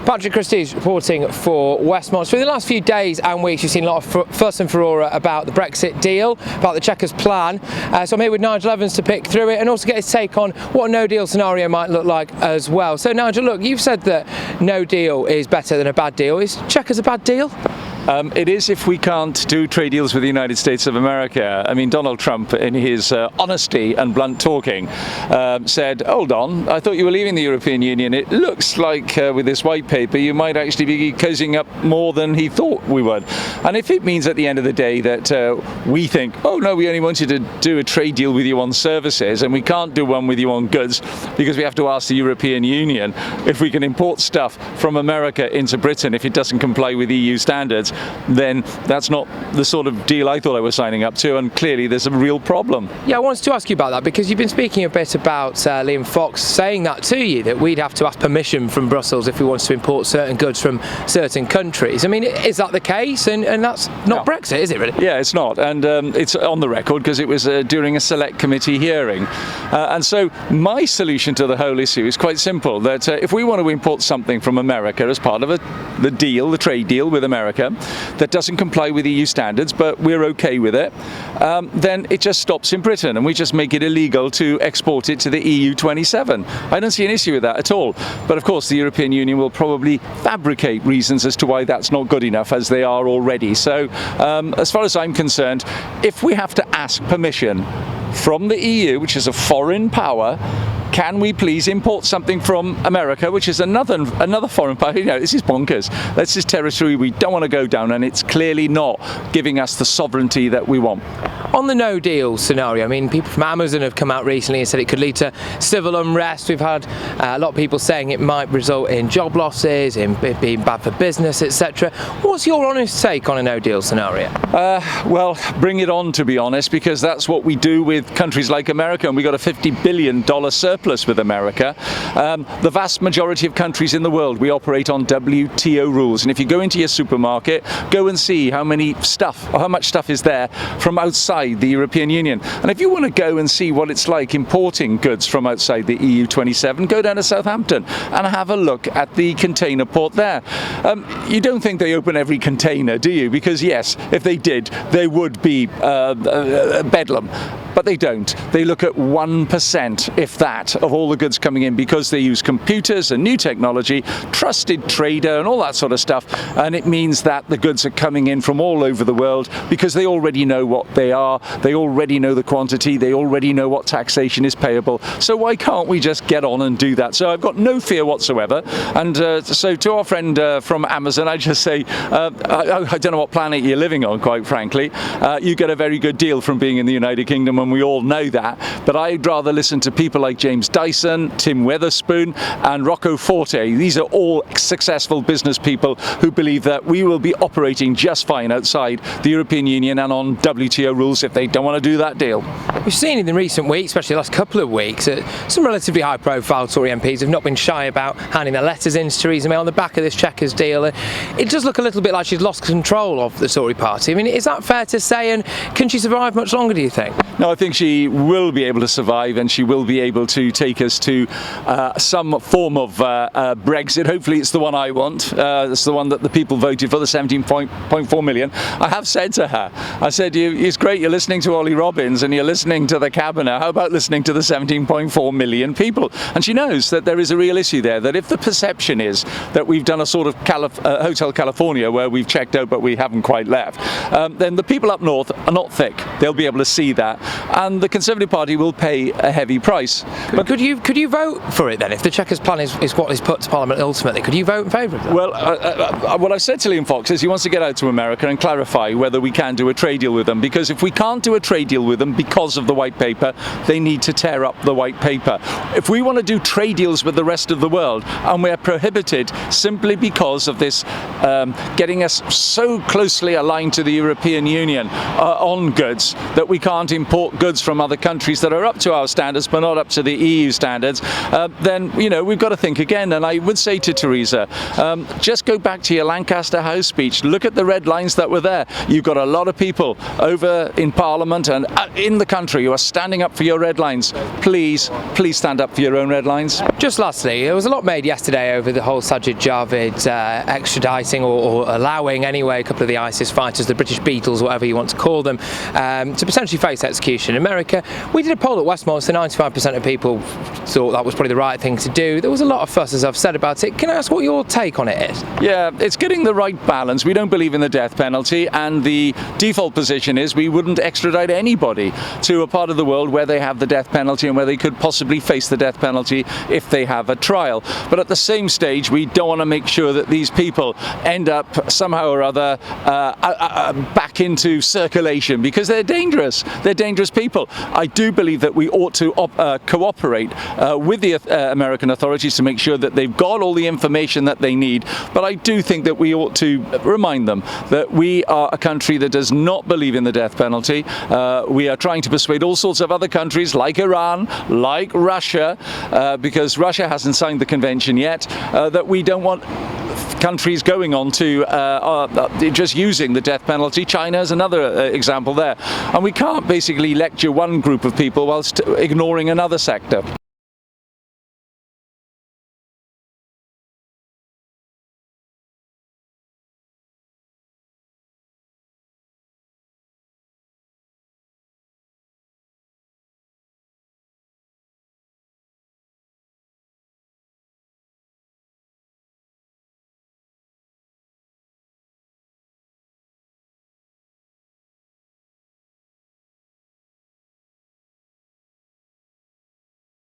Patrick Christie's reporting for Westmonster. In the last few days and weeks, you've seen a lot of fuss and furore about the Brexit deal, about the Chequers plan. So I'm here with Nigel Evans to pick through it and also get his take on what a no deal scenario might look like as well. So Nigel, look, you've said that no deal is better than a bad deal. Is Chequers a bad deal? It is if we can't do trade deals with the United States of America. I mean, Donald Trump, in his honesty and blunt talking, said, hold on, I thought you were leaving the European Union. It looks like with this white paper you might actually be cozying up more than he thought we would. And if it means at the end of the day that we think, oh no, we only wanted to do a trade deal with you on services and we can't do one with you on goods because we have to ask the European Union if we can import stuff from America into Britain if it doesn't comply with EU standards, then that's not the sort of deal I thought I was signing up to, and clearly there's a real problem. Yeah, I wanted to ask you about that because you've been speaking a bit about Liam Fox saying that to you, that we'd have to ask permission from Brussels if we wanted to import certain goods from certain countries. I mean, is that the case? And that's not Brexit, is it really? Yeah, it's not, and it's on the record because it was during a select committee hearing. And so my solution to the whole issue is quite simple, that if we want to import something from America as part of the deal, the trade deal with America, that doesn't comply with EU standards, but we're okay with it, then it just stops in Britain and we just make it illegal to export it to the EU 27. I don't see an issue with that at all. But of course the European Union will probably fabricate reasons as to why that's not good enough, as they are already. So as far as I'm concerned, if we have to ask permission from the EU, which is a foreign power, can we please import something from America, which is another foreign power? You know, this is bonkers. This is territory we don't want to go down, and it's clearly not giving us the sovereignty that we want. On the no deal scenario, I mean, people from Amazon have come out recently and said it could lead to civil unrest. We've had a lot of people saying it might result in job losses, in it being bad for business, etc. What's your honest take on a no deal scenario? Well, bring it on, to be honest, because that's what we do with countries like America, and we got a $50 billion surplus with America. The vast majority of countries in the world, we operate on WTO rules, and if you go into your supermarket, go and see how much stuff is there from outside the European Union. And if you want to go and see what it's like importing goods from outside the EU 27, go down to Southampton and have a look at the container port there. You don't think they open every container, do you? Because yes, if they did, they would be bedlam. But they don't. They look at 1%, if that, of all the goods coming in, because they use computers and new technology, trusted trader and all that sort of stuff. And it means that the goods are coming in from all over the world because they already know what they are, they already know the quantity, they already know what taxation is payable. So why can't we just get on and do that? So I've got no fear whatsoever. And so to our friend from Amazon, I just say, I don't know what planet you're living on, quite frankly. You get a very good deal from being in the United Kingdom, and we all know that, but I'd rather listen to people like James Dyson, Tim Weatherspoon and Rocco Forte. These are all successful business people who believe that we will be operating just fine outside the European Union and on WTO rules if they don't want to do that deal. We've seen in the recent weeks, especially the last couple of weeks, that some relatively high profile Tory MPs have not been shy about handing their letters in to Theresa May on the back of this Chequers deal. It does look a little bit like she's lost control of the Tory party. I mean, is that fair to say, and can she survive much longer, do you think? No, I think she will be able to survive, and she will be able to take us to some form of Brexit. Hopefully it's the one I want. It's the one that the people voted for, the 17.4 million. I have said to her, I said, it's great you're listening to Ollie Robbins and you're listening to the cabinet. How about listening to the 17.4 million people? And she knows that there is a real issue there, that if the perception is that we've done a sort of Hotel California where we've checked out but we haven't quite left, then the people up north are not thick. They'll be able to see that, and the Conservative Party will pay a heavy price. But could you vote for it then, if the Chequers plan is what is put to Parliament ultimately? Could you vote in favour of that? Well, what I've said to Liam Fox is he wants to get out to America and clarify whether we can do a trade deal with them, because if we can't do a trade deal with them because of the white paper, they need to tear up the white paper. If we want to do trade deals with the rest of the world and we're prohibited simply because of this getting us so closely aligned to the European Union on goods that we can't import goods from other countries that are up to our standards but not up to the EU standards, then we've got to think again. And I would say to Theresa, just go back to your Lancaster House speech, look at the red lines that were there. You've got a lot of people over in in Parliament and in the country who are standing up for your red lines, please stand up for your own red lines. Just lastly, there was a lot made yesterday over the whole Sajid Javid extraditing or allowing anyway a couple of the ISIS fighters, the British Beatles, whatever you want to call them, to potentially face execution in America. We did a poll at Westmonster, 95% of people thought that was probably the right thing to do. There was a lot of fuss, as I've said, about it. Can I ask what your take on it is? Yeah, it's getting the right balance. We don't believe in the death penalty, and the default position is we wouldn't extradite anybody to a part of the world where they have the death penalty and where they could possibly face the death penalty if they have a trial. But at the same stage, we don't want to make sure that these people end up somehow or other back into circulation, because they're dangerous. They're dangerous people. I do believe that we ought to cooperate with the American authorities to make sure that they've got all the information that they need. But I do think that we ought to remind them that we are a country that does not believe in the death penalty. We are trying to persuade all sorts of other countries like Iran, like Russia, because Russia hasn't signed the convention yet, that we don't want countries going on to just using the death penalty. China is another example there. And we can't basically lecture one group of people whilst ignoring another sector.